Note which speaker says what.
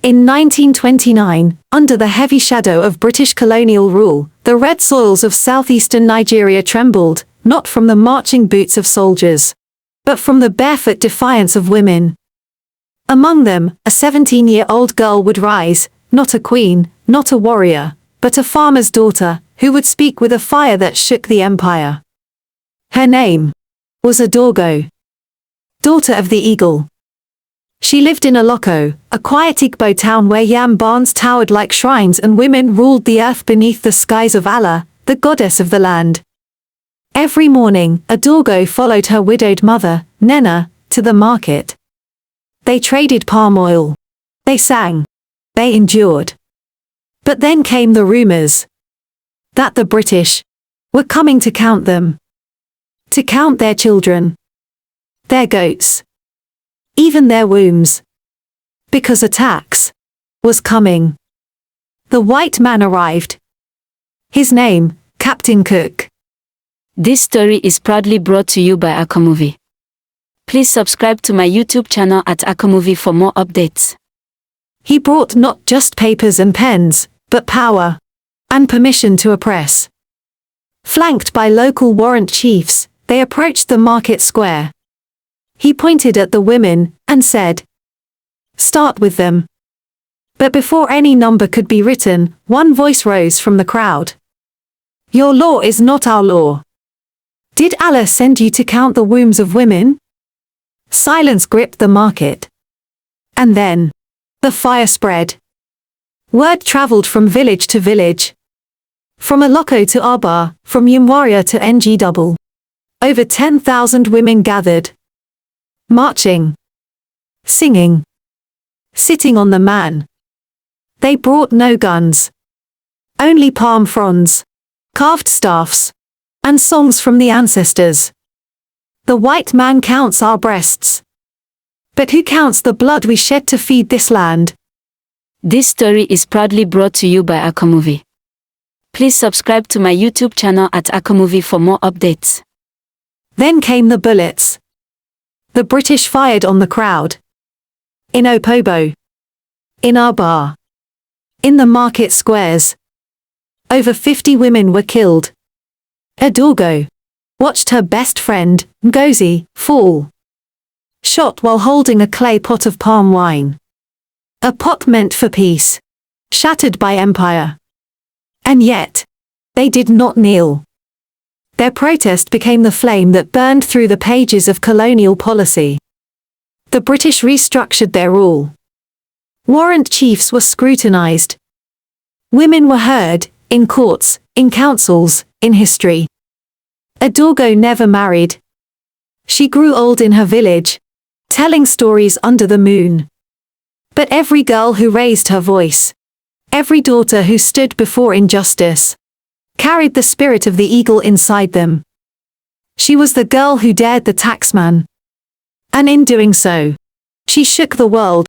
Speaker 1: In 1929, under the heavy shadow of British colonial rule, the red soils of southeastern Nigeria trembled, not from the marching boots of soldiers, but from the barefoot defiance of women. Among them, a 17-year-old girl would rise, not a queen, not a warrior, but a farmer's daughter, who would speak with a fire that shook the empire. Her name was Adaugo, daughter of the eagle. She lived in Aloko, a quiet Igbo town where yam barns towered like shrines and women ruled the earth beneath the skies of Allah, the goddess of the land. Every morning, Adaugo followed her widowed mother, Nena, to the market. They traded palm oil. They sang. They endured. But then came the rumors that the British were coming to count them. To count their children, their goats, even their wombs. Because a tax was coming. The white man arrived. His name, Captain Cook.
Speaker 2: This story is proudly brought to you by Akomovie. Please subscribe to my YouTube channel at Akomovie for more updates.
Speaker 1: He brought not just papers and pens, but power and permission to oppress. Flanked by local warrant chiefs, they approached the market square. He pointed at the women and said, "Start with them." But before any number could be written, one voice rose from the crowd. "Your law is not our law. Did Allah send you to count the wombs of women?" Silence gripped the market. And then, the fire spread. Word traveled from village to village. From Aloko to Aba, from Yumwaria to NG. Over 10,000 women gathered. Marching. Singing. Sitting on the man. They brought no guns. Only palm fronds. Carved staffs. And songs from the ancestors. The white man counts our breasts. But who counts the blood we shed to feed this land?
Speaker 2: This story is proudly brought to you by Akomovie. Please subscribe to my YouTube channel at Akomovie for more updates.
Speaker 1: Then came the bullets. The British fired on the crowd. In Opobo. In Aba. In the market squares. Over 50 women were killed. Adaugo watched her best friend, Ngozi, fall. Shot while holding a clay pot of palm wine. A pot meant for peace. Shattered by empire. And yet, they did not kneel. Their protest became the flame that burned through the pages of colonial policy. The British restructured their rule. Warrant chiefs were scrutinized. Women were heard, in courts, in councils, in history. Adaugo never married. She grew old in her village, telling stories under the moon. But every girl who raised her voice, every daughter who stood before injustice, carried the spirit of the eagle inside them. She was the girl who dared the taxman. And in doing so, she shook the world.